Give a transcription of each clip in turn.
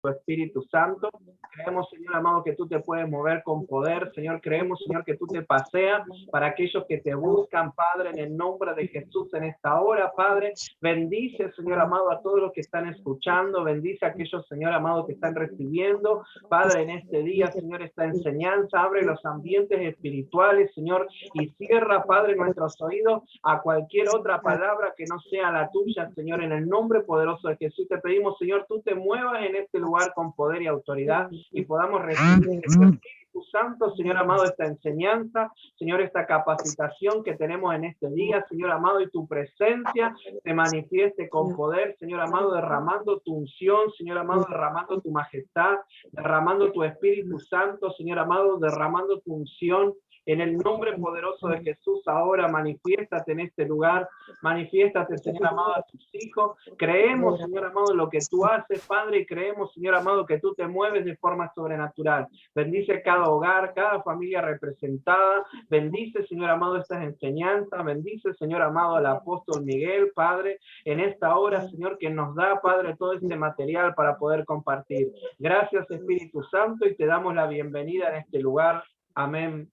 tu Espíritu Santo. Creemos, Señor amado, que tú te puedes mover con poder. Señor, creemos, Señor, que tú te paseas para aquellos que te buscan, Padre, en el nombre de Jesús en esta hora, Padre. Bendice, Señor amado, a todos los que están escuchando. Bendice a aquellos, Señor amado, que están recibiendo, Padre, en este día, Señor, esta enseñanza. Abre los ambientes espirituales, Señor, y cierra, Padre, nuestros oídos a cualquier otra palabra que no sea la tuya, Señor. En el nombre poderoso de Jesús te pedimos, Señor, tú te muevas en este lugar con poder y autoridad y podamos recibir de tu Espíritu Santo, Señor amado, esta enseñanza, Señor, esta capacitación que tenemos en este día, Señor amado, y tu presencia se manifieste con poder, Señor amado, derramando tu unción, Señor amado, derramando tu majestad, derramando tu Espíritu Santo, Señor amado, derramando tu unción. En el nombre poderoso de Jesús, ahora manifiéstate en este lugar, manifiéstate, Señor amado, a tus hijos. Creemos, Señor amado, en lo que tú haces, Padre, y creemos, Señor amado, que tú te mueves de forma sobrenatural. Bendice cada hogar, cada familia representada. Bendice, Señor amado, estas enseñanzas. Bendice, Señor amado, al apóstol Miguel, Padre, en esta hora, Señor, que nos da, Padre, todo este material para poder compartir. Gracias, Espíritu Santo, y te damos la bienvenida en este lugar. Amén.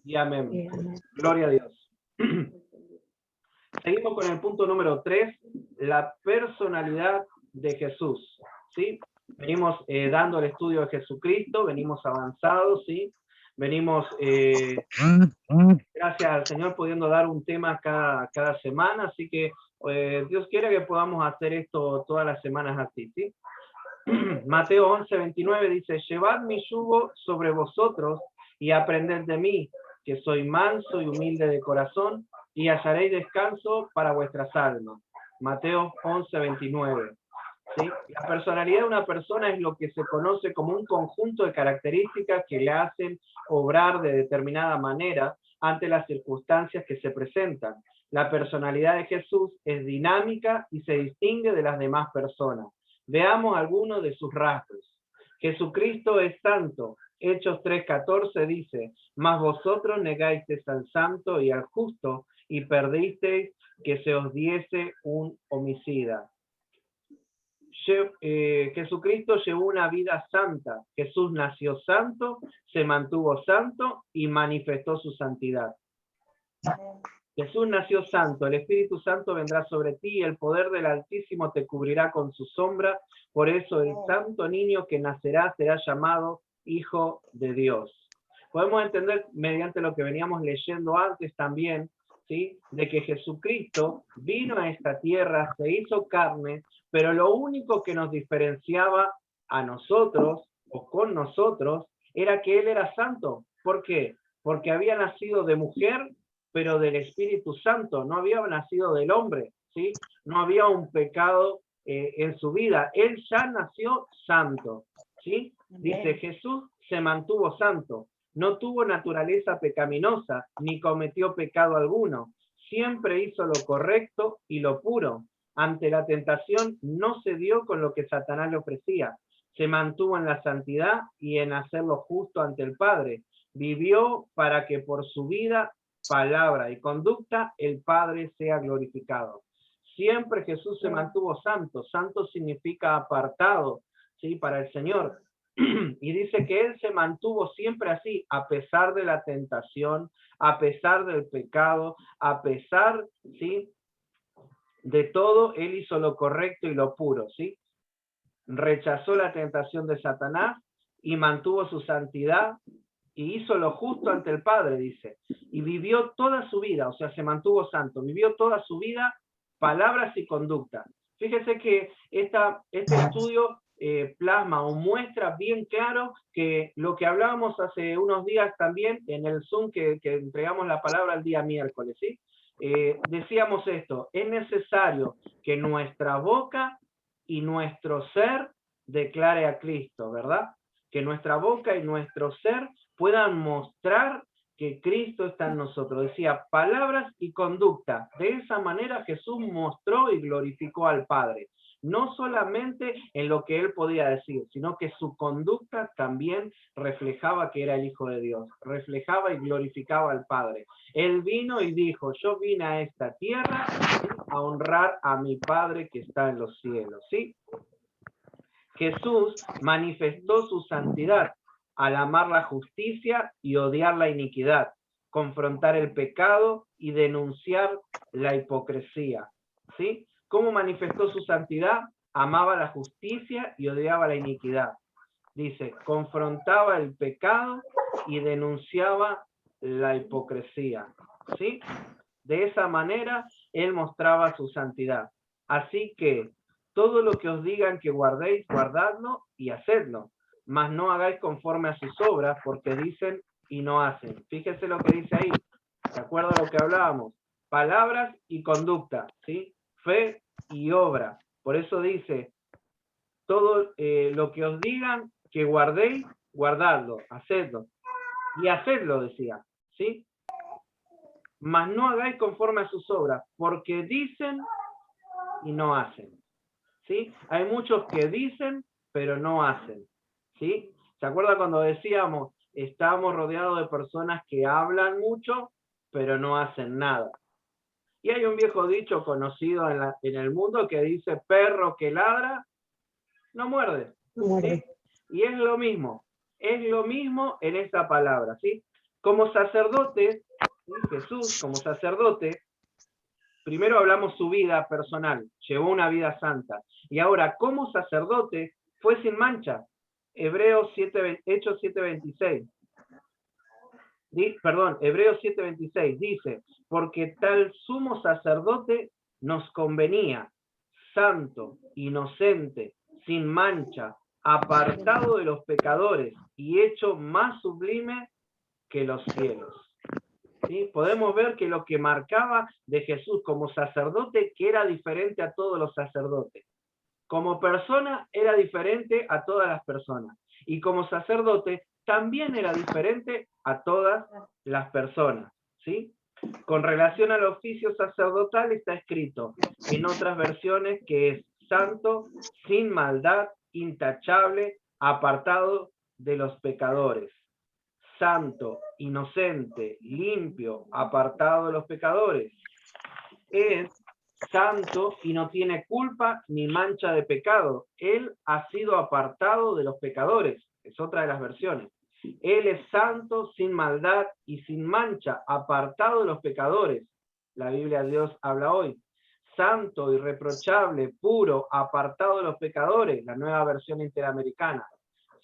Y amén. Gloria a Dios. Seguimos con el punto número 3, la personalidad de Jesús. ¿Sí? Venimos dando el estudio de Jesucristo, venimos avanzados, ¿sí? Venimos, gracias al Señor, pudiendo dar un tema cada semana, así que Dios quiere que podamos hacer esto todas las semanas así, ¿sí? Mateo 11:29 dice, llevad mi yugo sobre vosotros y aprended de mí, que soy manso y humilde de corazón, y hallaréis descanso para vuestras almas. Mateo 11:29. ¿Sí? La personalidad de una persona es lo que se conoce como un conjunto de características que le hacen obrar de determinada manera ante las circunstancias que se presentan. La personalidad de Jesús es dinámica y se distingue de las demás personas. Veamos algunos de sus rasgos. Jesucristo es santo. Hechos 3:14 dice, mas vosotros negáis al santo y al justo y perdisteis que se os diese un homicida. Jesucristo llevó una vida santa. Jesús nació santo, se mantuvo santo y manifestó su santidad. Jesús nació santo, el Espíritu Santo vendrá sobre ti y el poder del Altísimo te cubrirá con su sombra. Por eso el santo niño que nacerá será llamado Hijo de Dios. Podemos entender mediante lo que veníamos leyendo antes también, ¿sí? De que Jesucristo vino a esta tierra, se hizo carne, pero lo único que nos diferenciaba a nosotros o con nosotros era que Él era santo. ¿Por qué? Porque había nacido de mujer, pero del Espíritu Santo, no había nacido del hombre, ¿sí? No había un pecado en su vida. Él ya nació santo, ¿sí? Dice, Jesús se mantuvo santo, no tuvo naturaleza pecaminosa, ni cometió pecado alguno. Siempre hizo lo correcto y lo puro. Ante la tentación no se dio con lo que Satanás le ofrecía. Se mantuvo en la santidad y en hacer lo justo ante el Padre. Vivió para que por su vida, palabra y conducta el Padre sea glorificado. Siempre Jesús se mantuvo santo. Santo significa apartado, ¿sí? Para el Señor. Y dice que Él se mantuvo siempre así, a pesar de la tentación, a pesar del pecado, a pesar, ¿sí? De todo, Él hizo lo correcto y lo puro, ¿sí? Rechazó la tentación de Satanás y mantuvo su santidad y hizo lo justo ante el Padre, dice. Y vivió toda su vida, o sea, se mantuvo santo, vivió toda su vida, palabras y conducta. Fíjese que este estudio plasma o muestra bien claro que lo que hablábamos hace unos días también en el Zoom que entregamos la palabra el día miércoles, ¿sí? Decíamos esto, es necesario que nuestra boca y nuestro ser declare a Cristo, ¿verdad? Que nuestra boca y nuestro ser puedan mostrar que Cristo está en nosotros. Decía, palabras y conducta. De esa manera Jesús mostró y glorificó al Padre. No solamente en lo que Él podía decir, sino que su conducta también reflejaba que era el Hijo de Dios. Reflejaba y glorificaba al Padre. Él vino y dijo, yo vine a esta tierra a honrar a mi Padre que está en los cielos, ¿sí? Jesús manifestó su santidad al amar la justicia y odiar la iniquidad, confrontar el pecado y denunciar la hipocresía. ¿Sí? ¿Cómo manifestó su santidad? Amaba la justicia y odiaba la iniquidad. Dice, confrontaba el pecado y denunciaba la hipocresía. ¿Sí? De esa manera, él mostraba su santidad. Así que, todo lo que os digan que guardéis, guardadlo y hacedlo. Mas no hagáis conforme a sus obras, porque dicen y no hacen. Fíjese lo que dice ahí. ¿De acuerdo a lo que hablábamos? Palabras y conducta, ¿sí? Fe y obra. Por eso dice, todo lo que os digan que guardéis, guardadlo, hacedlo. Y hacedlo, decía, ¿sí? Mas no hagáis conforme a sus obras, porque dicen y no hacen. ¿Sí? Hay muchos que dicen, pero no hacen. ¿Sí? ¿Se acuerda cuando decíamos, estamos rodeados de personas que hablan mucho, pero no hacen nada? Y hay un viejo dicho conocido en el mundo que dice, perro que ladra, no muerde. ¿Sí? Y es lo mismo en esta palabra. ¿Sí? Como sacerdote, ¿sí? Jesús como sacerdote, primero hablamos su vida personal, llevó una vida santa. Y ahora, como sacerdote, fue sin mancha. Hechos 7:26. Hebreos 7:26 dice, porque tal sumo sacerdote nos convenía, santo, inocente, sin mancha, apartado de los pecadores y hecho más sublime que los cielos. ¿Sí? Podemos ver que lo que marcaba de Jesús como sacerdote, que era diferente a todos los sacerdotes. Como persona era diferente a todas las personas. Y como sacerdote también era diferente a todas las personas. ¿Sí? Con relación al oficio sacerdotal está escrito en otras versiones que es santo, sin maldad, intachable, apartado de los pecadores. Santo, inocente, limpio, apartado de los pecadores. Es santo y no tiene culpa ni mancha de pecado. Él ha sido apartado de los pecadores. Es otra de las versiones. Él es santo, sin maldad y sin mancha, apartado de los pecadores. La Biblia de Dios habla hoy. Santo, irreprochable, puro, apartado de los pecadores. La nueva versión interamericana.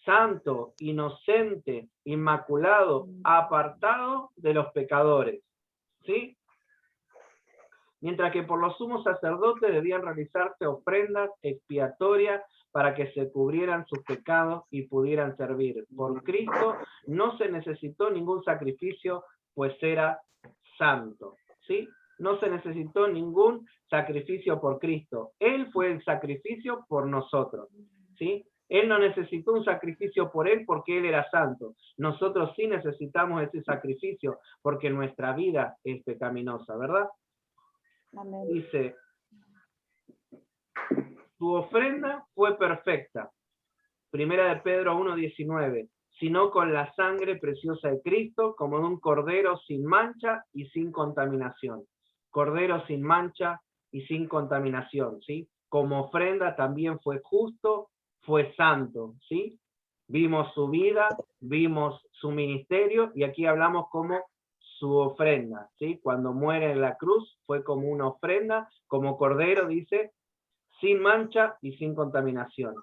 Santo, inocente, inmaculado, apartado de los pecadores. ¿Sí? Mientras que por los sumos sacerdotes debían realizarse ofrendas expiatorias para que se cubrieran sus pecados y pudieran servir. Por Cristo no se necesitó ningún sacrificio, pues era santo. ¿Sí? No se necesitó ningún sacrificio por Cristo. Él fue el sacrificio por nosotros. ¿Sí? Él no necesitó un sacrificio por él porque él era santo. Nosotros sí necesitamos ese sacrificio porque nuestra vida es pecaminosa, ¿verdad? Amén. Dice, tu ofrenda fue perfecta. Primera de Pedro 1:19, sino con la sangre preciosa de Cristo, como de un cordero sin mancha y sin contaminación. Cordero sin mancha y sin contaminación, ¿sí? Como ofrenda también fue justo, fue santo, ¿sí? Vimos su vida, vimos su ministerio, y aquí hablamos como su ofrenda, ¿sí? Cuando muere en la cruz fue como una ofrenda, como cordero, dice, sin mancha y sin contaminación.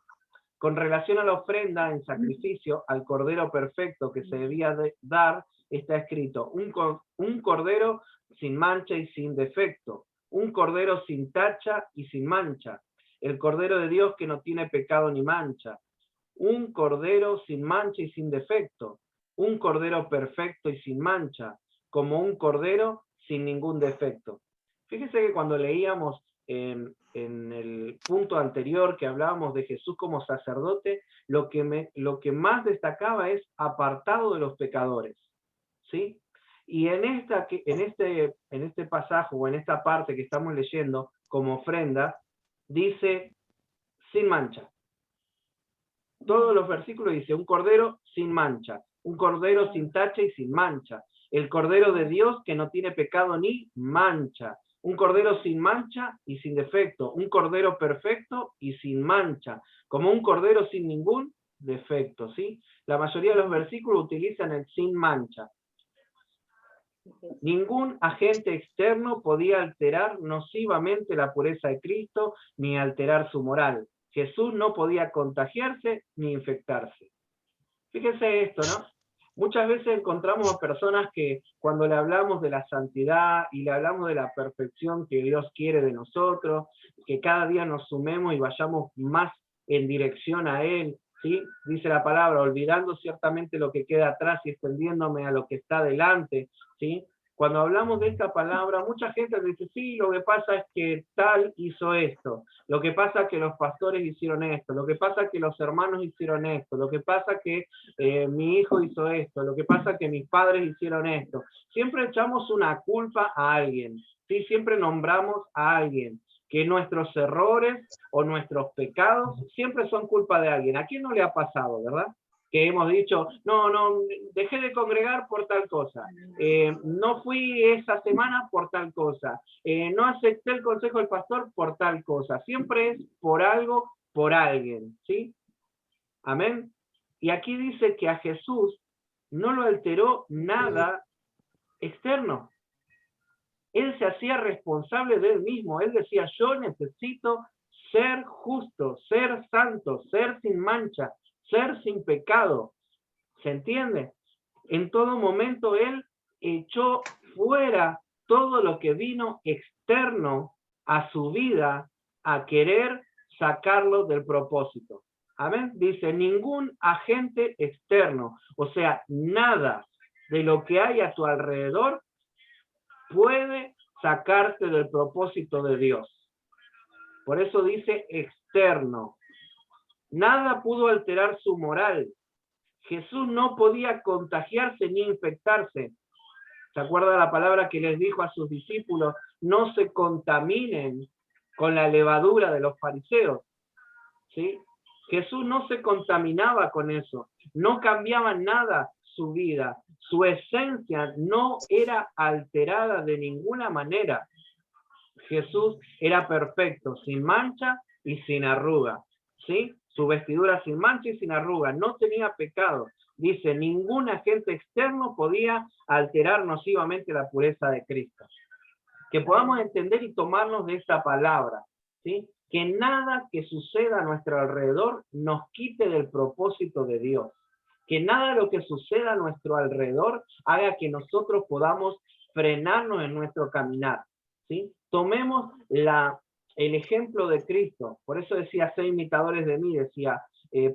Con relación a la ofrenda en sacrificio, al cordero perfecto que se debía dar, está escrito, un cordero sin mancha y sin defecto, un cordero sin tacha y sin mancha, el cordero de Dios que no tiene pecado ni mancha, un cordero sin mancha y sin defecto, un cordero perfecto y sin mancha, como un cordero sin ningún defecto. Fíjese que cuando leíamos en el punto anterior que hablábamos de Jesús como sacerdote, lo que más destacaba es apartado de los pecadores, ¿sí? Y en este pasaje o en esta parte que estamos leyendo como ofrenda, dice sin mancha. Todos los versículos dice un cordero sin mancha, un cordero sin tacha y sin mancha, el cordero de Dios que no tiene pecado ni mancha, Un cordero sin mancha y sin defecto, un cordero perfecto y sin mancha, como un cordero sin ningún defecto, ¿sí? La mayoría de los versículos utilizan el sin mancha. Ningún agente externo podía alterar nocivamente la pureza de Cristo ni alterar su moral. Jesús no podía contagiarse ni infectarse. Fíjense esto, ¿no? Muchas veces encontramos a personas que cuando le hablamos de la santidad y le hablamos de la perfección que Dios quiere de nosotros, que cada día nos sumemos y vayamos más en dirección a Él, ¿sí? Dice la palabra, olvidando ciertamente lo que queda atrás y extendiéndome a lo que está delante, ¿sí? Cuando hablamos de esta palabra, mucha gente dice, sí, lo que pasa es que tal hizo esto, lo que pasa es que los pastores hicieron esto, lo que pasa es que los hermanos hicieron esto, lo que pasa es que mi hijo hizo esto, lo que pasa es que mis padres hicieron esto. Siempre echamos una culpa a alguien, ¿sí? Siempre nombramos a alguien, que nuestros errores o nuestros pecados siempre son culpa de alguien. ¿A quién no le ha pasado, verdad? Que hemos dicho, no, dejé de congregar por tal cosa, no fui esa semana por tal cosa, no acepté el consejo del pastor por tal cosa. Siempre es por algo, por alguien, ¿sí? Amén. Y aquí dice que a Jesús no lo alteró nada externo. Él se hacía responsable de él mismo. Él decía, yo necesito ser justo, ser santo, ser sin mancha, ser sin pecado. ¿Se entiende? En todo momento él echó fuera todo lo que vino externo a su vida a querer sacarlo del propósito. Amén. Dice, ningún agente externo, o sea, nada de lo que hay a tu alrededor puede sacarte del propósito de Dios. Por eso dice externo. Nada pudo alterar su moral. Jesús no podía contagiarse ni infectarse. ¿Se acuerda la palabra que les dijo a sus discípulos? No se contaminen con la levadura de los fariseos. ¿Sí? Jesús no se contaminaba con eso. No cambiaba nada su vida. Su esencia no era alterada de ninguna manera. Jesús era perfecto, sin mancha y sin arruga. ¿Sí? Su vestidura sin mancha y sin arruga. No tenía pecado. Dice, ningún agente externo podía alterar nocivamente la pureza de Cristo. Que podamos entender y tomarnos de esta palabra, ¿sí? Que nada que suceda a nuestro alrededor nos quite del propósito de Dios. Que nada de lo que suceda a nuestro alrededor haga que nosotros podamos frenarnos en nuestro caminar, ¿sí? Tomemos el ejemplo de Cristo. Por eso decía, sé imitadores de mí, decía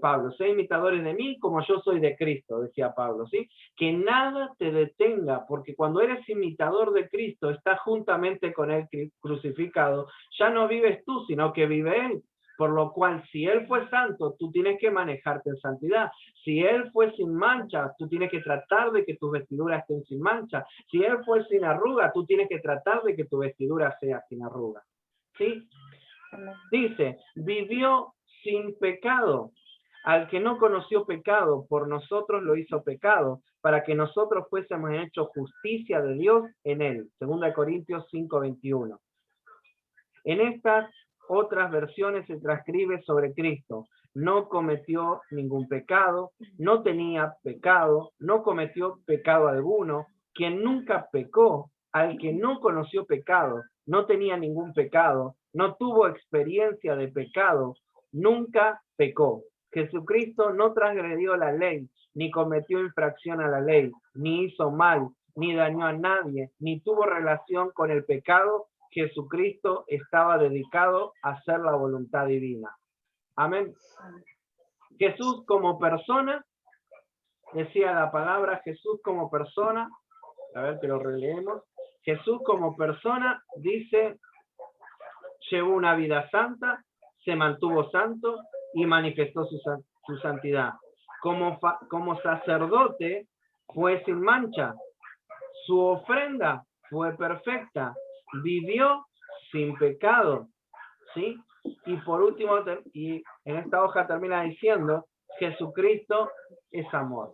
Pablo, sé imitadores de mí como yo soy de Cristo, decía Pablo, ¿sí? Que nada te detenga, porque cuando eres imitador de Cristo, estás juntamente con Él crucificado, ya no vives tú, sino que vive Él. Por lo cual, si Él fue santo, tú tienes que manejarte en santidad. Si Él fue sin mancha, tú tienes que tratar de que tus vestiduras estén sin mancha. Si Él fue sin arruga, tú tienes que tratar de que tu vestidura sea sin arruga. ¿Sí? Dice, vivió sin pecado. Al que no conoció pecado, por nosotros lo hizo pecado, para que nosotros fuésemos hechos justicia de Dios en él. 2 Corintios 5:21. En estas otras versiones se transcribe sobre Cristo. No cometió ningún pecado, no tenía pecado, no cometió pecado alguno, quien nunca pecó, al que no conoció pecado, no tenía ningún pecado, no tuvo experiencia de pecado, nunca pecó. Jesucristo no transgredió la ley, ni cometió infracción a la ley, ni hizo mal, ni dañó a nadie, ni tuvo relación con el pecado. Jesucristo estaba dedicado a hacer la voluntad divina. Amén. Jesús como persona, decía la palabra, Jesús como persona, a ver que lo releemos. Jesús como persona, dice, llevó una vida santa, se mantuvo santo y manifestó su santidad. Como sacerdote fue sin mancha, su ofrenda fue perfecta, vivió sin pecado, ¿sí? Y por último, y en esta hoja termina diciendo, Jesucristo es amor.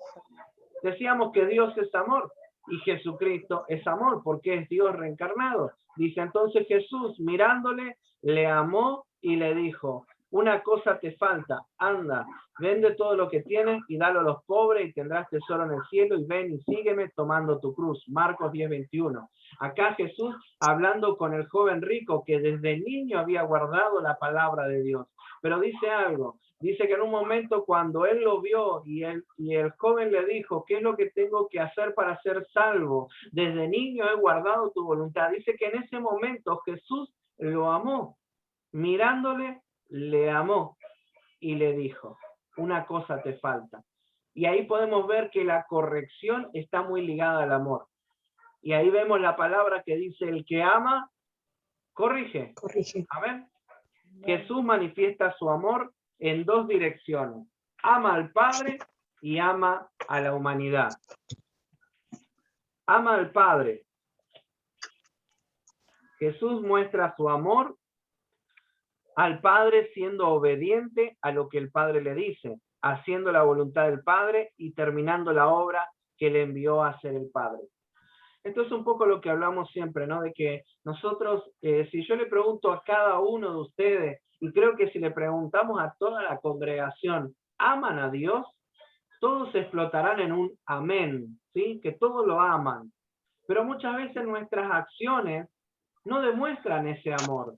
Decíamos que Dios es amor. y Jesucristo es amor, porque es Dios reencarnado. Dice entonces Jesús, mirándole, le amó y le dijo, una cosa te falta, anda, vende todo lo que tienes y dalo a los pobres y tendrás tesoro en el cielo y ven y sígueme tomando tu cruz. Marcos 10:21. Acá Jesús hablando con el joven rico que desde niño había guardado la palabra de Dios. Pero dice algo, dice que en un momento cuando él lo vio y el joven le dijo, ¿qué es lo que tengo que hacer para ser salvo? Desde niño he guardado tu voluntad. Dice que en ese momento Jesús lo amó, mirándole, le amó y le dijo, una cosa te falta. Y ahí podemos ver que la corrección está muy ligada al amor. Y ahí vemos la palabra que dice, el que ama, corrige. Corrige. Amén. Jesús manifiesta su amor en dos direcciones. Ama al Padre y ama a la humanidad. Ama al Padre. Jesús muestra su amor al Padre siendo obediente a lo que el Padre le dice, haciendo la voluntad del Padre y terminando la obra que le envió a hacer el Padre. Esto es un poco lo que hablamos siempre, ¿no? De que nosotros, si yo le pregunto a cada uno de ustedes, y creo que si le preguntamos a toda la congregación, ¿aman a Dios? Todos explotarán en un amén, ¿sí? Que todos lo aman. Pero muchas veces nuestras acciones no demuestran ese amor,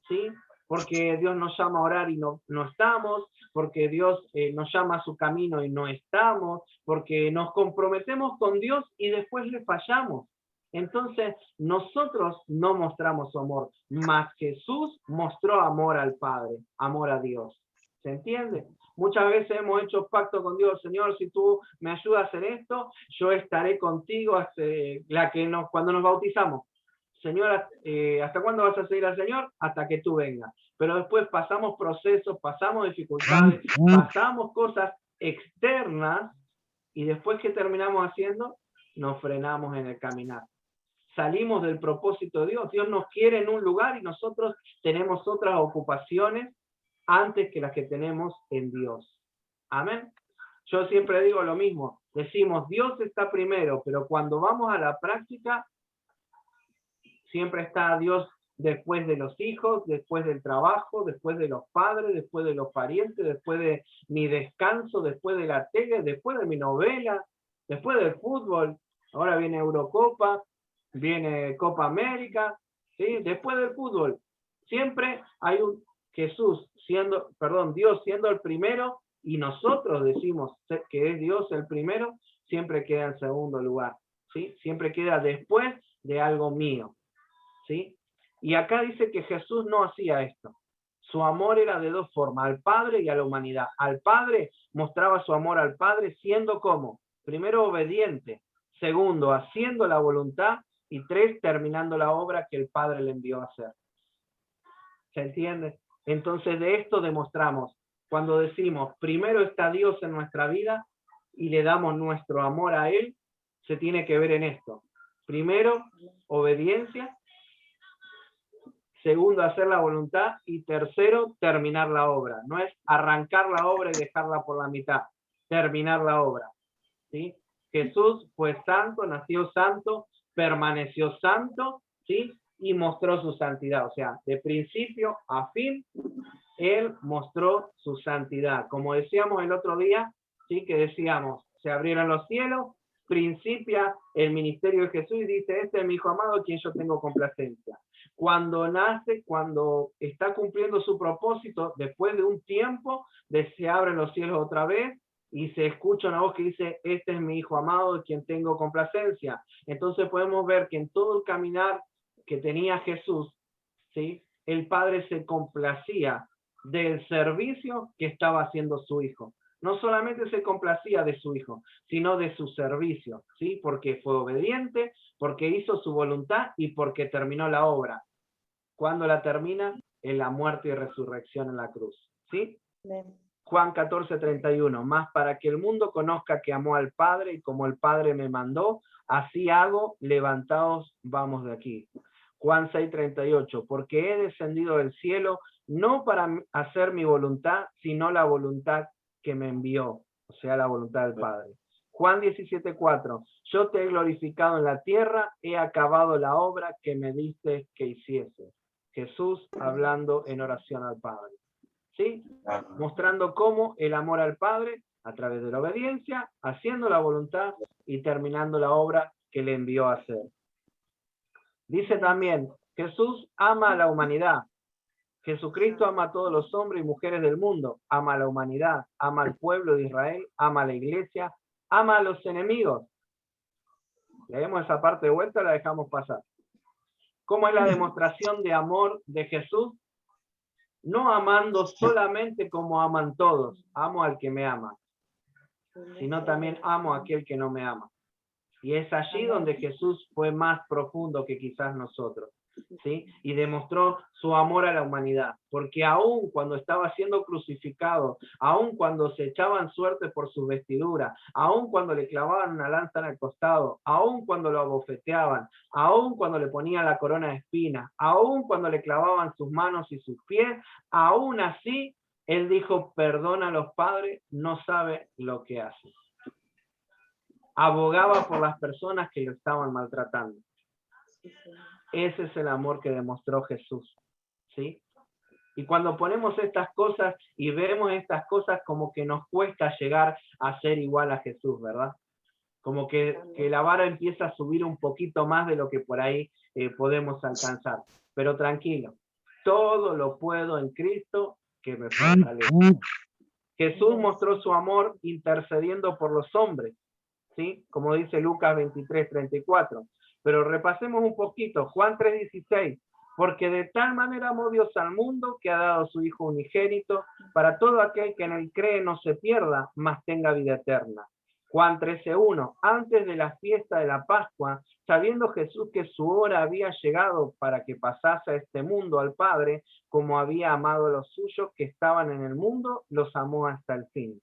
¿sí? Porque Dios nos llama a orar y no estamos, porque Dios nos llama a su camino y no estamos, porque nos comprometemos con Dios y después le fallamos. Entonces, nosotros no mostramos su amor, mas Jesús mostró amor al Padre, amor a Dios. ¿Se entiende? Muchas veces hemos hecho pacto con Dios, Señor, si tú me ayudas a hacer esto, yo estaré contigo hasta cuando nos bautizamos. Señor, ¿hasta cuándo vas a seguir al Señor? Hasta que tú vengas. Pero después pasamos procesos, pasamos dificultades, pasamos cosas externas y después, ¿qué terminamos haciendo? Nos frenamos en el caminar. Salimos del propósito de Dios. Dios nos quiere en un lugar y nosotros tenemos otras ocupaciones antes que las que tenemos en Dios. Amén. Yo siempre digo lo mismo. Decimos, Dios está primero, pero cuando vamos a la práctica, siempre está Dios después de los hijos, después del trabajo, después de los padres, después de los parientes, después de mi descanso, después de la tele, después de mi novela, después del fútbol. Ahora viene Eurocopa, viene Copa América, ¿sí? Después del fútbol. Siempre hay un Dios siendo el primero, y nosotros decimos que es Dios el primero, siempre queda en segundo lugar, ¿sí? Siempre queda después de algo mío. ¿Sí? Y acá dice que Jesús no hacía esto. Su amor era de dos formas, al Padre y a la humanidad. Al Padre mostraba su amor al Padre siendo como, primero obediente, segundo haciendo la voluntad y tres terminando la obra que el Padre le envió a hacer. ¿Se entiende? Entonces de esto demostramos, cuando decimos primero está Dios en nuestra vida y le damos nuestro amor a Él, se tiene que ver en esto. Primero, obediencia. Segundo, hacer la voluntad. Y tercero, terminar la obra. No es arrancar la obra y dejarla por la mitad. Terminar la obra. ¿Sí? Jesús fue santo, nació santo, permaneció santo, ¿sí? Y mostró su santidad. O sea, de principio a fin, Él mostró su santidad. Como decíamos el otro día, ¿sí? Que decíamos, se abrieron los cielos, principia el ministerio de Jesús y dice, este es mi hijo amado, a quien yo tengo complacencia. Cuando nace, cuando está cumpliendo su propósito, después de un tiempo, se abren los cielos otra vez y se escucha una voz que dice, este es mi hijo amado, de quien tengo complacencia. Entonces podemos ver que en todo el caminar que tenía Jesús, ¿sí? El Padre se complacía del servicio que estaba haciendo su hijo. No solamente se complacía de su hijo, sino de su servicio, ¿sí? Porque fue obediente, porque hizo su voluntad y porque terminó la obra. ¿Cuándo la termina? En la muerte y resurrección en la cruz, ¿sí? Amén. Juan 14:31, más para que el mundo conozca que amó al Padre y como el Padre me mandó, así hago, levantaos, vamos de aquí. Juan 6:38, porque he descendido del cielo no para hacer mi voluntad, sino la voluntad que me envió, o sea, la voluntad del Padre. Juan 17:4. Yo te he glorificado en la tierra, he acabado la obra que me diste que hiciese. Jesús hablando en oración al Padre. ¿Sí? Mostrando cómo el amor al Padre, a través de la obediencia, haciendo la voluntad y terminando la obra que le envió a hacer. Dice también, Jesús ama a la humanidad. Jesucristo ama a todos los hombres y mujeres del mundo, ama a la humanidad, ama al pueblo de Israel, ama a la iglesia, ama a los enemigos. Leemos esa parte de vuelta, la dejamos pasar. ¿Cómo es la demostración de amor de Jesús? No amando solamente como aman todos, amo al que me ama, sino también amo a aquel que no me ama. Y es allí donde Jesús fue más profundo que quizás nosotros, ¿sí? Y demostró su amor a la humanidad, porque aún cuando estaba siendo crucificado, aún cuando se echaban suerte por su vestidura, aún cuando le clavaban una lanza en el costado, aún cuando lo abofeteaban, aún cuando le ponían la corona de espinas, aún cuando le clavaban sus manos y sus pies, aún así, él dijo, perdona a los padres, no sabe lo que hacen. Abogaba por las personas que lo estaban maltratando. Ese es el amor que demostró Jesús, ¿sí? Y cuando ponemos estas cosas y vemos estas cosas, como que nos cuesta llegar a ser igual a Jesús, ¿verdad? Como que la vara empieza a subir un poquito más de lo que por ahí podemos alcanzar. Pero tranquilo, todo lo puedo en Cristo que me fortalece. Jesús mostró su amor intercediendo por los hombres, ¿sí? Como dice Lucas 23:34. Pero repasemos un poquito, Juan 3:16. Porque de tal manera amó Dios al mundo que ha dado a su Hijo unigénito para todo aquel que en él cree no se pierda, mas tenga vida eterna. Juan 13:1. Antes de la fiesta de la Pascua, sabiendo Jesús que su hora había llegado para que pasase a este mundo al Padre, como había amado a los suyos que estaban en el mundo, los amó hasta el fin.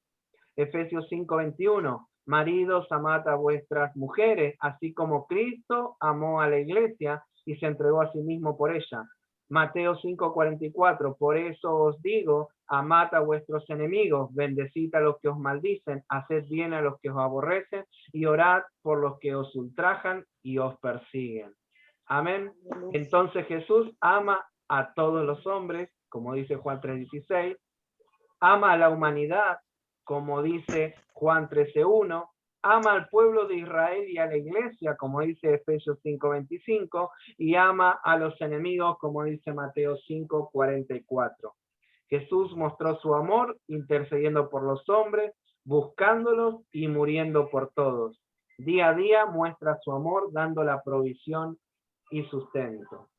Efesios 5:21. Maridos, amad a vuestras mujeres, así como Cristo amó a la iglesia y se entregó a sí mismo por ella. Mateo 5:44. Por eso os digo, amad a vuestros enemigos, bendecid a los que os maldicen, haced bien a los que os aborrecen y orad por los que os ultrajan y os persiguen. Amén. Entonces Jesús ama a todos los hombres, como dice Juan 3:16, ama a la humanidad, como dice Juan 13:1, ama al pueblo de Israel y a la iglesia, como dice Efesios 5:25, y ama a los enemigos, como dice Mateo 5:44. Jesús mostró su amor intercediendo por los hombres, buscándolos y muriendo por todos. Día a día muestra su amor dando la provisión y sustento.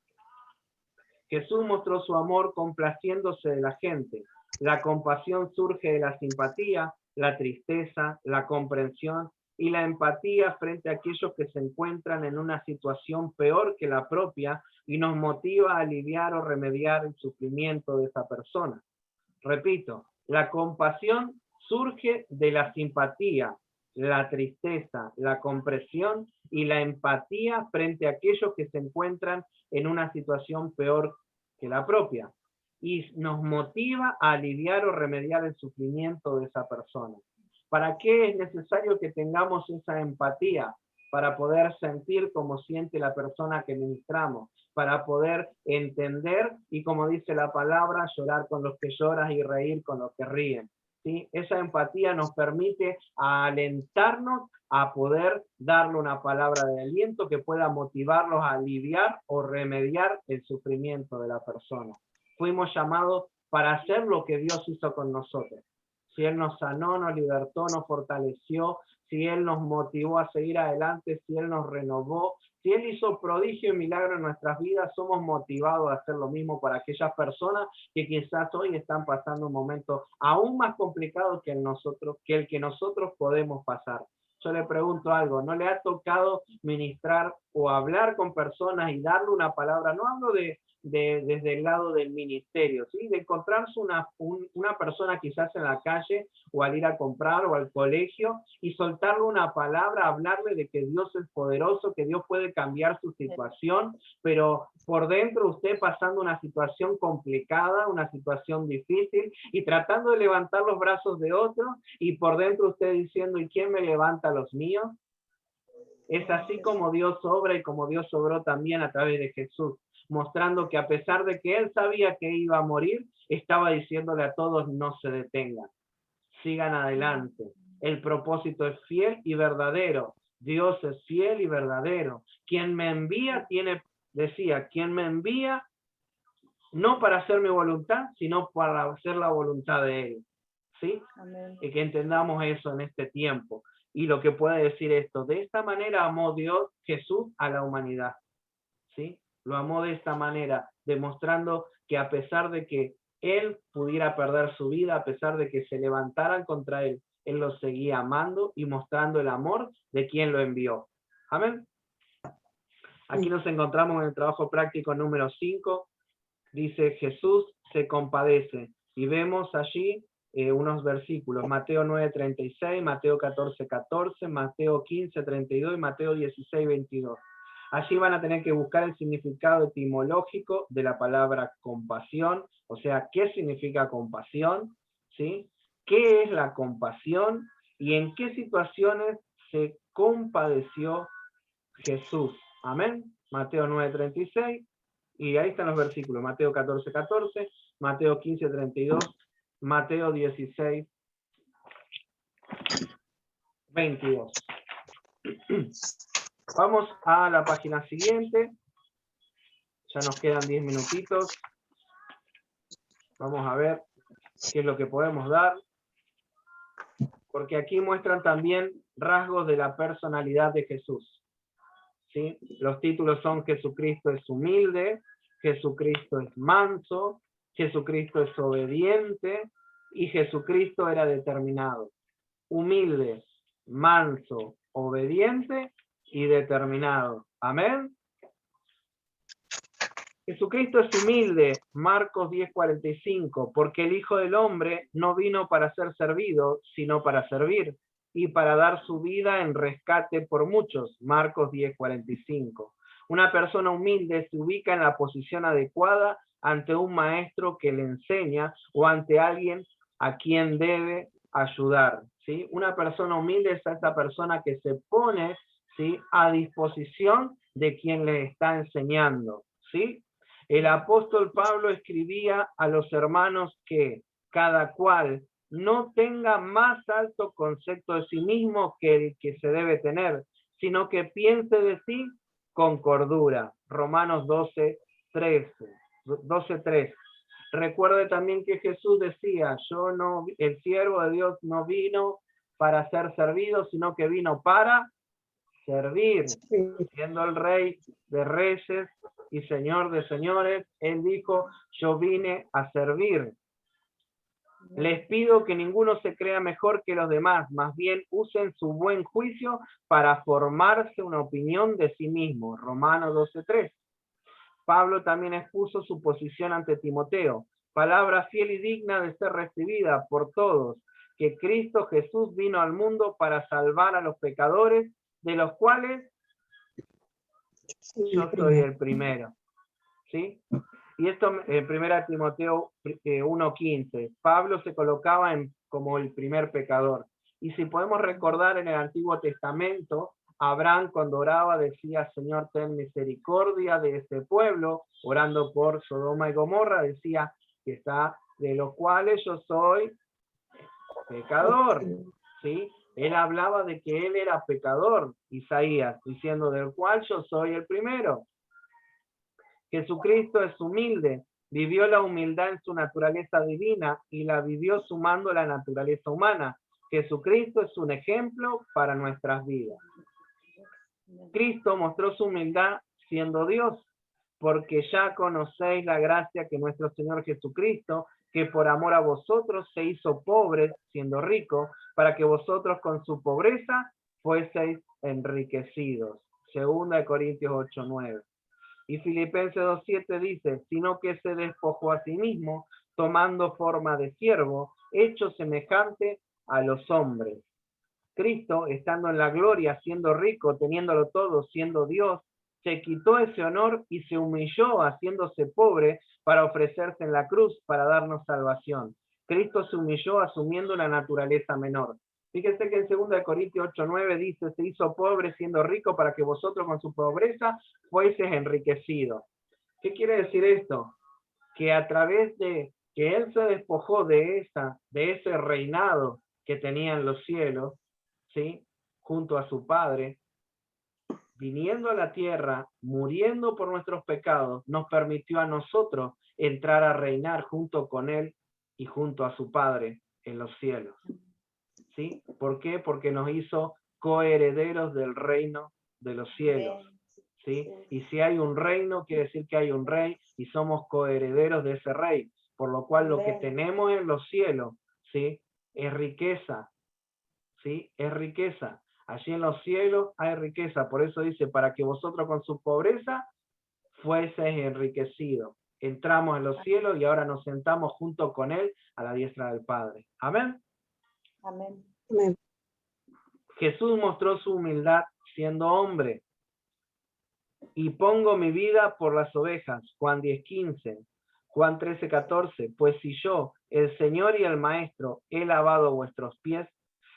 Jesús mostró su amor complaciéndose de la gente. La compasión surge de la simpatía, la tristeza, la comprensión y la empatía frente a aquellos que se encuentran en una situación peor que la propia y nos motiva a aliviar o remediar el sufrimiento de esa persona. Repito, la compasión surge de la simpatía, la tristeza, la comprensión y la empatía frente a aquellos que se encuentran en una situación peor que la propia y nos motiva a aliviar o remediar el sufrimiento de esa persona. ¿Para qué es necesario que tengamos esa empatía? Para poder sentir como siente la persona que ministramos, para poder entender y, como dice la palabra, llorar con los que lloran y reír con los que ríen. ¿Sí? Esa empatía nos permite alentarnos a poder darle una palabra de aliento que pueda motivarlos a aliviar o remediar el sufrimiento de la persona. Fuimos llamados para hacer lo que Dios hizo con nosotros. Si Él nos sanó, nos libertó, nos fortaleció, si Él nos motivó a seguir adelante, si Él nos renovó, si Él hizo prodigio y milagro en nuestras vidas, somos motivados a hacer lo mismo para aquellas personas que quizás hoy están pasando un momento aún más complicado que el que nosotros podemos pasar. Yo le pregunto algo, ¿no le ha tocado ministrar o hablar con personas y darle una palabra? No hablo de desde el lado del ministerio, ¿sí? De encontrarse una persona quizás en la calle o al ir a comprar o al colegio y soltarle una palabra, hablarle de que Dios es poderoso, que Dios puede cambiar su situación, pero por dentro usted pasando una situación complicada, una situación difícil y tratando de levantar los brazos de otro y por dentro usted diciendo, ¿y quién me levanta los míos? Es así como Dios obra y como Dios obró también a través de Jesús, mostrando que a pesar de que él sabía que iba a morir, estaba diciéndole a todos, no se detengan, sigan adelante. El propósito es fiel y verdadero. Dios es fiel y verdadero. Quien me envía decía, quien me envía no para hacer mi voluntad, sino para hacer la voluntad de él. ¿Sí? Amén. Y que entendamos eso en este tiempo. Y lo que puede decir esto, de esta manera amó Dios, Jesús, a la humanidad. ¿Sí? Lo amó de esta manera, demostrando que a pesar de que él pudiera perder su vida, a pesar de que se levantaran contra él, él lo seguía amando y mostrando el amor de quien lo envió. Amén. Aquí nos encontramos en el trabajo práctico número 5. Dice, Jesús se compadece. Y vemos allí unos versículos, Mateo 9:36, Mateo 14:14, Mateo 15:32 y Mateo 16:22. Allí van a tener que buscar el significado etimológico de la palabra compasión, o sea, ¿qué significa compasión? ¿Sí? ¿Qué es la compasión? ¿Y en qué situaciones se compadeció Jesús? Amén. Mateo 9:36, y ahí están los versículos, Mateo 14:14, Mateo 15:32, Mateo 16:22. Vamos a la página siguiente. Ya nos quedan 10 minutitos. Vamos a ver qué es lo que podemos dar. Porque aquí muestran también rasgos de la personalidad de Jesús. ¿Sí? Los títulos son Jesucristo es humilde, Jesucristo es manso, Jesucristo es obediente y Jesucristo era determinado. Humilde, manso, obediente y determinado. Amén. Jesucristo es humilde, Marcos 10:45, porque el Hijo del Hombre no vino para ser servido, sino para servir, y para dar su vida en rescate por muchos, Marcos 10:45. Una persona humilde se ubica en la posición adecuada ante un maestro que le enseña o ante alguien a quien debe ayudar, ¿sí? Una persona humilde es esa persona que se pone, ¿sí?, a disposición de quien le está enseñando, ¿sí? El apóstol Pablo escribía a los hermanos que cada cual no tenga más alto concepto de sí mismo que el que se debe tener, sino que piense de sí con cordura. Romanos 12:3. Recuerde también que Jesús decía, el siervo de Dios no vino para ser servido, sino que vino para servir, siendo el Rey de Reyes y Señor de Señores. Él dijo, yo vine a servir. Les pido que ninguno se crea mejor que los demás, más bien usen su buen juicio para formarse una opinión de sí mismo. Romanos 12:3. Pablo también expuso su posición ante Timoteo, palabra fiel y digna de ser recibida por todos, que Cristo Jesús vino al mundo para salvar a los pecadores, de los cuales yo soy el primero. ¿Sí? Y esto en 1 Timoteo 1:15. Pablo se colocaba como el primer pecador. Y si podemos recordar en el Antiguo Testamento, Abraham cuando oraba decía, Señor, ten misericordia de este pueblo, orando por Sodoma y Gomorra, decía que está, de los cuales yo soy pecador. ¿Sí? Él hablaba de que él era pecador, Isaías, diciendo del cual yo soy el primero. Jesucristo es humilde, vivió la humildad en su naturaleza divina y la vivió sumando la naturaleza humana. Jesucristo es un ejemplo para nuestras vidas. Cristo mostró su humildad siendo Dios, porque ya conocéis la gracia que nuestro Señor Jesucristo, que por amor a vosotros se hizo pobre siendo rico, para que vosotros con su pobreza fueseis enriquecidos. 2 Corintios 8:9. Y Filipenses 2:7 dice, sino que se despojó a sí mismo, tomando forma de siervo, hecho semejante a los hombres. Cristo, estando en la gloria, siendo rico, teniéndolo todo, siendo Dios, se quitó ese honor y se humilló haciéndose pobre para ofrecerse en la cruz para darnos salvación. Cristo se humilló asumiendo una naturaleza menor. Fíjense que en 2 Corintios 8:9 dice, se hizo pobre siendo rico para que vosotros con su pobreza fueseis enriquecidos. ¿Qué quiere decir esto? Que a través de que Él se despojó de ese reinado que tenía en los cielos, ¿sí? Junto a su Padre, viniendo a la tierra, muriendo por nuestros pecados, nos permitió a nosotros entrar a reinar junto con Él y junto a su Padre en los cielos. ¿Sí? ¿Por qué? Porque nos hizo coherederos del reino de los cielos. ¿Sí? Y si hay un reino, quiere decir que hay un rey y somos coherederos de ese rey. Por lo cual lo que tenemos en los cielos, ¿sí? Es riqueza. ¿Sí? Es riqueza. Allí en los cielos hay riqueza. Por eso dice, para que vosotros con su pobreza fueseis enriquecidos. Entramos en los cielos y ahora nos sentamos junto con Él a la diestra del Padre. Amén. Amén. Amén. Jesús mostró su humildad siendo hombre. Y pongo mi vida por las ovejas. Juan 10:15. Juan 13:14. Pues si yo, el Señor y el Maestro, he lavado vuestros pies.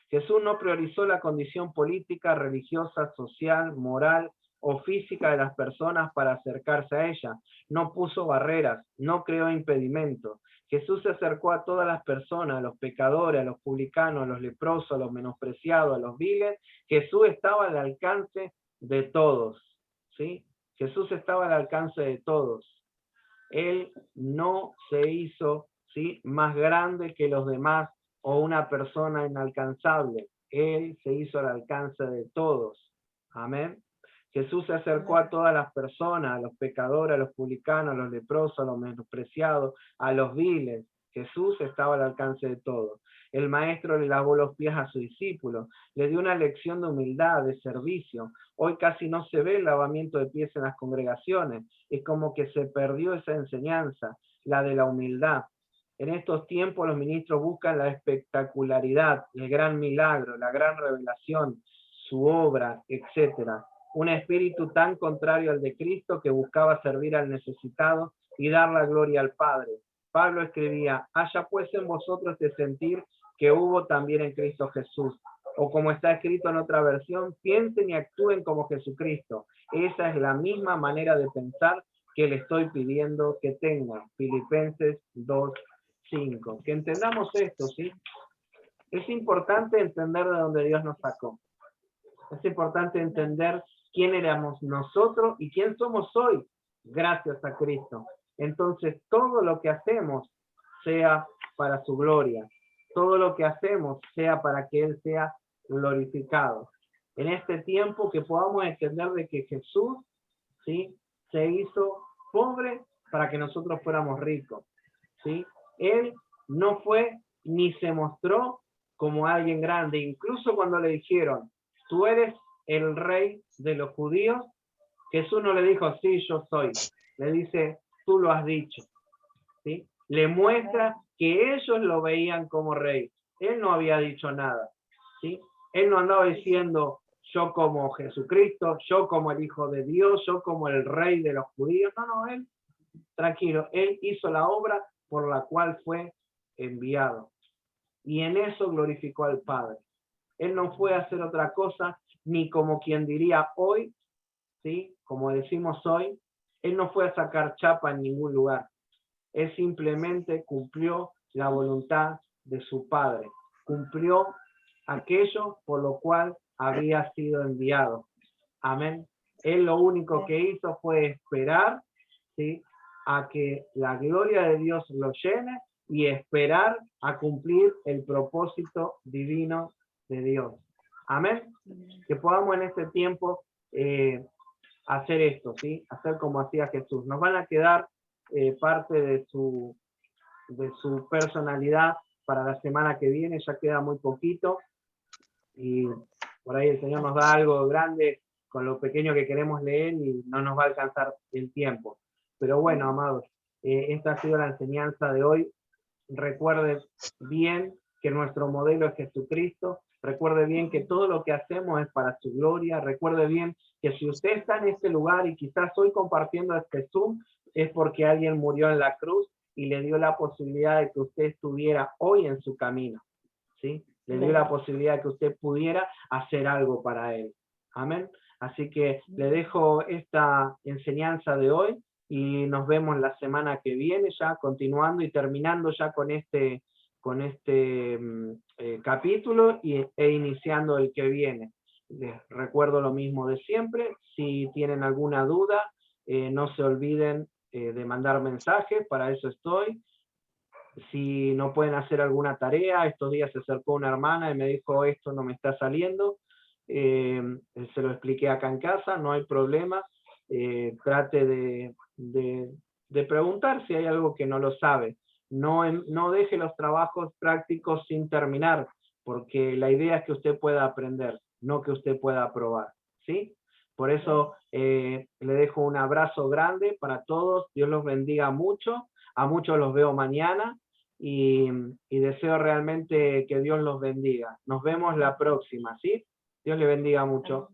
Jesús no priorizó la condición política, religiosa, social, moral o física de las personas para acercarse a ella. No puso barreras, no creó impedimentos. Jesús se acercó a todas las personas, a los pecadores, a los publicanos, a los leprosos, a los menospreciados, a los viles. Jesús estaba al alcance de todos, ¿sí? Jesús estaba al alcance de todos. Él no se hizo, ¿sí?, más grande que los demás o una persona inalcanzable. Él se hizo al alcance de todos. Amén. Jesús se acercó a todas las personas, a los pecadores, a los publicanos, a los leprosos, a los menospreciados, a los viles. Jesús estaba al alcance de todos. El maestro le lavó los pies a su discípulo, le dio una lección de humildad, de servicio. Hoy casi no se ve el lavamiento de pies en las congregaciones. Es como que se perdió esa enseñanza, la de la humildad. En estos tiempos los ministros buscan la espectacularidad, el gran milagro, la gran revelación, su obra, etcétera. Un espíritu tan contrario al de Cristo que buscaba servir al necesitado y dar la gloria al Padre. Pablo escribía, haya pues en vosotros este sentir que hubo también en Cristo Jesús. O como está escrito en otra versión, piensen y actúen como Jesucristo. Esa es la misma manera de pensar que le estoy pidiendo que tengan. Filipenses 2:5. Que entendamos esto, ¿sí? Es importante entender de dónde Dios nos sacó. Es importante entender quién éramos nosotros y quién somos hoy, gracias a Cristo. Entonces, todo lo que hacemos sea para su gloria. Todo lo que hacemos sea para que Él sea glorificado. En este tiempo que podamos entender de que Jesús, ¿sí?, se hizo pobre para que nosotros fuéramos ricos, ¿sí? Él no fue ni se mostró como alguien grande. Incluso cuando le dijeron, tú eres el rey de los judíos, Jesús no le dijo, sí, yo soy. Le dice, tú lo has dicho, ¿sí? Le muestra que ellos lo veían como rey. Él no había dicho nada, ¿sí? Él no andaba diciendo, yo como Jesucristo, yo como el Hijo de Dios, yo como el rey de los judíos. No, él, tranquilo, él hizo la obra por la cual fue enviado. Y en eso glorificó al Padre. Él no fue a hacer otra cosa, ni como quien diría hoy, ¿sí?, como decimos hoy, él no fue a sacar chapa en ningún lugar. Él simplemente cumplió la voluntad de su Padre. Cumplió aquello por lo cual había sido enviado. Amén. Él lo único que hizo fue esperar, ¿sí?, a que la gloria de Dios lo llene y esperar a cumplir el propósito divino de Dios. Amén. Que podamos en este tiempo hacer esto, ¿sí? Hacer como hacía Jesús. Nos van a quedar parte de su personalidad para la semana que viene, ya queda muy poquito. Y por ahí el Señor nos da algo grande con lo pequeño que queremos leer y no nos va a alcanzar el tiempo. Pero bueno, amados, esta ha sido la enseñanza de hoy. Recuerde bien que nuestro modelo es Jesucristo. Recuerde bien que todo lo que hacemos es para su gloria. Recuerde bien que si usted está en este lugar y quizás hoy compartiendo este Zoom, es porque alguien murió en la cruz y le dio la posibilidad de que usted estuviera hoy en su camino, ¿sí? Le dio la posibilidad de que usted pudiera hacer algo para él. Amén. Así que le dejo esta enseñanza de hoy y nos vemos la semana que viene, ya continuando y terminando ya con este capítulo e iniciando el que viene. Les recuerdo lo mismo de siempre. Si tienen alguna duda, no se olviden de mandar mensajes, para eso estoy. Si no pueden hacer alguna tarea, estos días se acercó una hermana y me dijo, esto no me está saliendo, se lo expliqué acá en casa, no hay problema, trate de preguntar si hay algo que no lo sabe. No deje los trabajos prácticos sin terminar, porque la idea es que usted pueda aprender, no que usted pueda aprobar, ¿sí? Por eso le dejo un abrazo grande para todos, Dios los bendiga mucho, a muchos los veo mañana y deseo realmente que Dios los bendiga. Nos vemos la próxima, ¿sí? Dios le bendiga mucho.